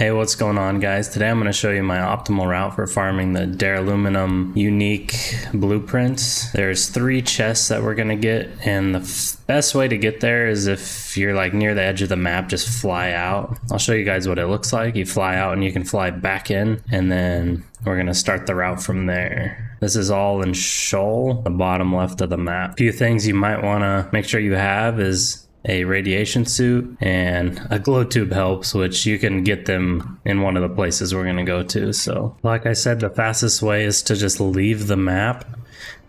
Hey, what's going on, guys? Today I'm going to show you my optimal route for farming the Duraluminum unique blueprints. There's 3 chests that we're going to get, and the best way to get there is if you're like near the edge of the map, just fly out. I'll show you guys what it looks like. You fly out and you can fly back in, and then we're going to start the route from there. This is all in Shoal, the bottom left of the map. A few things you might want to make sure you have is a radiation suit, and a glow tube helps, which you can get them in one of the places we're going to go to. So like I said, the fastest way is to just leave the map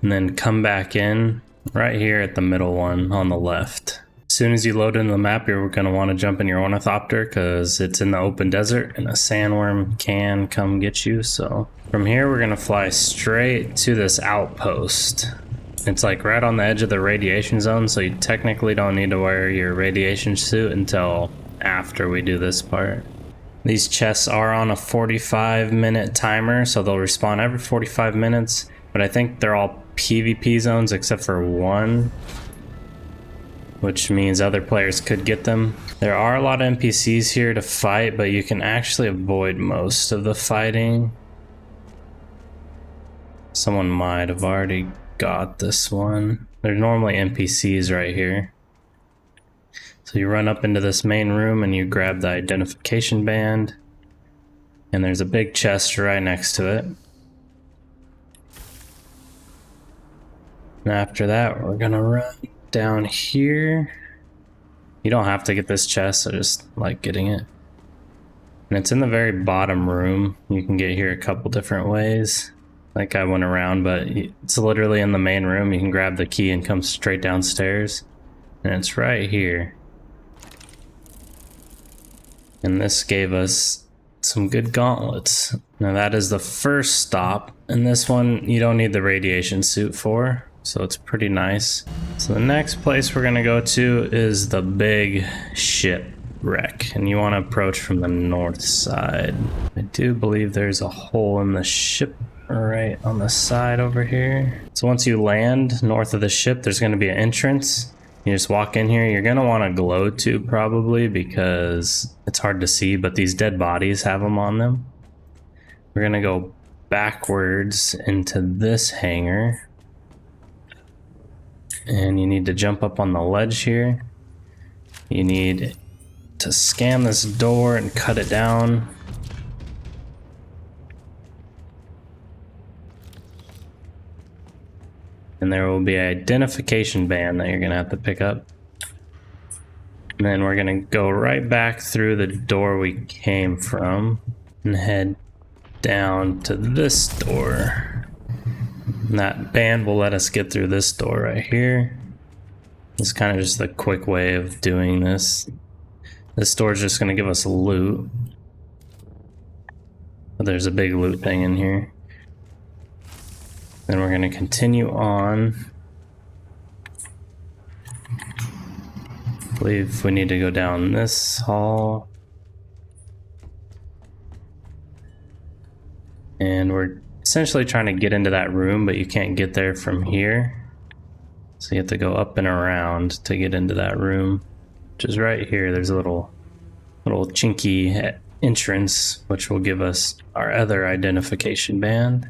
and then come back in right here at the middle one on the left. As soon as you load into the map, you're going to want to jump in your ornithopter because it's in the open desert and a sandworm can come get you. So from here we're going to fly straight to this outpost. It's like right on the edge of the radiation zone, so you technically don't need to wear your radiation suit until after we do this part. These chests are on a 45-minute timer, so they'll respawn every 45 minutes, but I think they're all PvP zones except for one, which means other players could get them. There are a lot of NPCs here to fight, but you can actually avoid most of the fighting. Someone might have already got this one. There's normally NPCs right here. So you run up into this main room and you grab the identification band, and there's a big chest right next to it. And after that, we're gonna run down here. You don't have to get this chest, I just like getting it. And it's in the very bottom room. You can get here a couple different ways. Like I went around, but it's literally in the main room. You can grab the key and come straight downstairs, and it's right here. And this gave us some good gauntlets. Now that is the first stop, and this one you don't need the radiation suit for, so it's pretty nice. So the next place we're gonna go to is the big shipwreck, and you want to approach from the north side. I do believe there's a hole in the ship right on the side over here. So once you land north of the ship, there's going to be an entrance. You just walk in here. You're going to want a glow tube probably because it's hard to see, but these dead bodies have them on them. We're going to go backwards into this hangar, and you need to jump up on the ledge here. You need to scan this door and cut it down. And there will be an identification band that you're gonna have to pick up. And then we're gonna go right back through the door we came from and head down to this door. And that band will let us get through this door right here. It's kind of just the quick way of doing this. This door is just gonna give us loot. But there's a big loot thing in here. Then we're going to continue on. I believe we need to go down this hall. And we're essentially trying to get into that room, but you can't get there from here. So you have to go up and around to get into that room, which is right here. There's a little chinky entrance, which will give us our other identification band.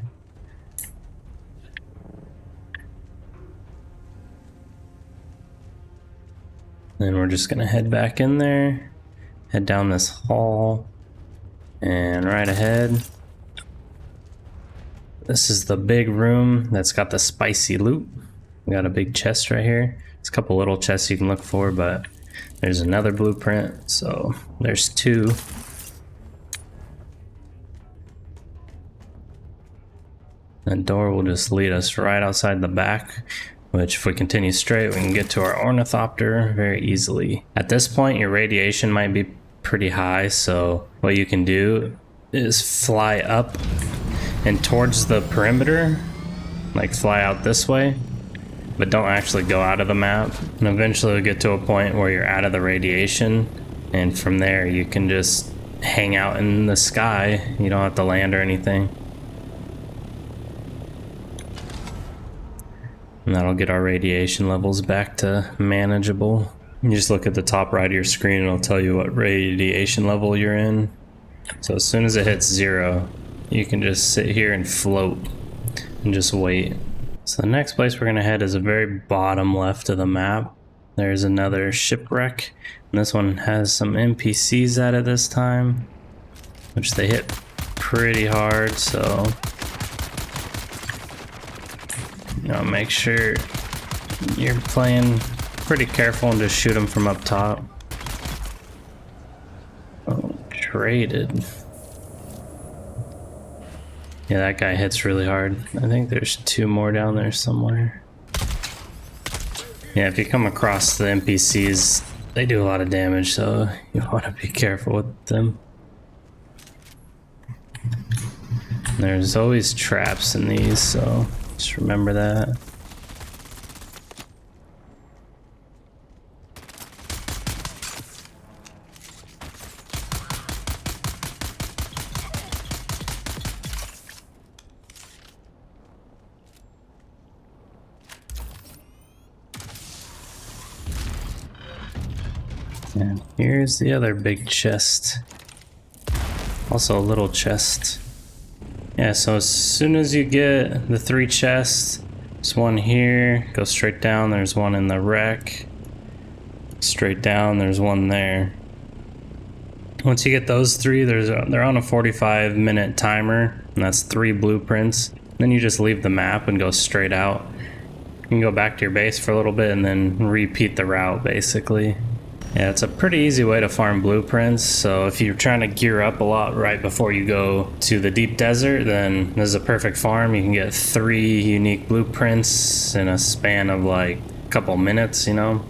Then we're just gonna head back in there, head down this hall, and right ahead. This is the big room that's got the spicy loot. We got a big chest right here. There's a couple little chests you can look for, but there's another blueprint, so there's 2. That door will just lead us right outside the back, which if we continue straight, we can get to our ornithopter very easily. At this point, your radiation might be pretty high, so what you can do is fly up and towards the perimeter, like fly out this way, but don't actually go out of the map. And eventually we'll get to a point where you're out of the radiation, and from there you can just hang out in the sky. You don't have to land or anything. And that'll get our radiation levels back to manageable. You just look at the top right of your screen and it'll tell you what radiation level you're in. So as soon as it hits 0, you can just sit here and float and just wait. So the next place we're gonna head is the very bottom left of the map. There's another shipwreck, and this one has some NPCs at it this time, which they hit pretty hard, so make sure you're playing pretty careful and just shoot them from up top. Oh, traded. Yeah, that guy hits really hard. I think there's 2 more down there somewhere. Yeah, if you come across the NPCs, they do a lot of damage, so you want to be careful with them. There's always traps in these, so just remember that. And here's the other big chest. Also a little chest. Yeah, so as soon as you get the 3 chests, there's one here, go straight down, there's one in the wreck. Straight down, there's one there. Once you get those 3, they're on a 45-minute timer, and that's 3 blueprints. Then you just leave the map and go straight out. You can go back to your base for a little bit and then repeat the route, basically. Yeah, it's a pretty easy way to farm blueprints, so if you're trying to gear up a lot right before you go to the deep desert, then this is a perfect farm. You can get 3 unique blueprints in a span of like a couple minutes, 10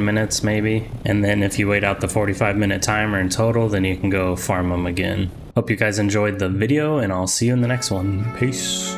minutes maybe. And then if you wait out the 45-minute timer in total, then you can go farm them again. Hope you guys enjoyed the video, and I'll see you in the next one. Peace.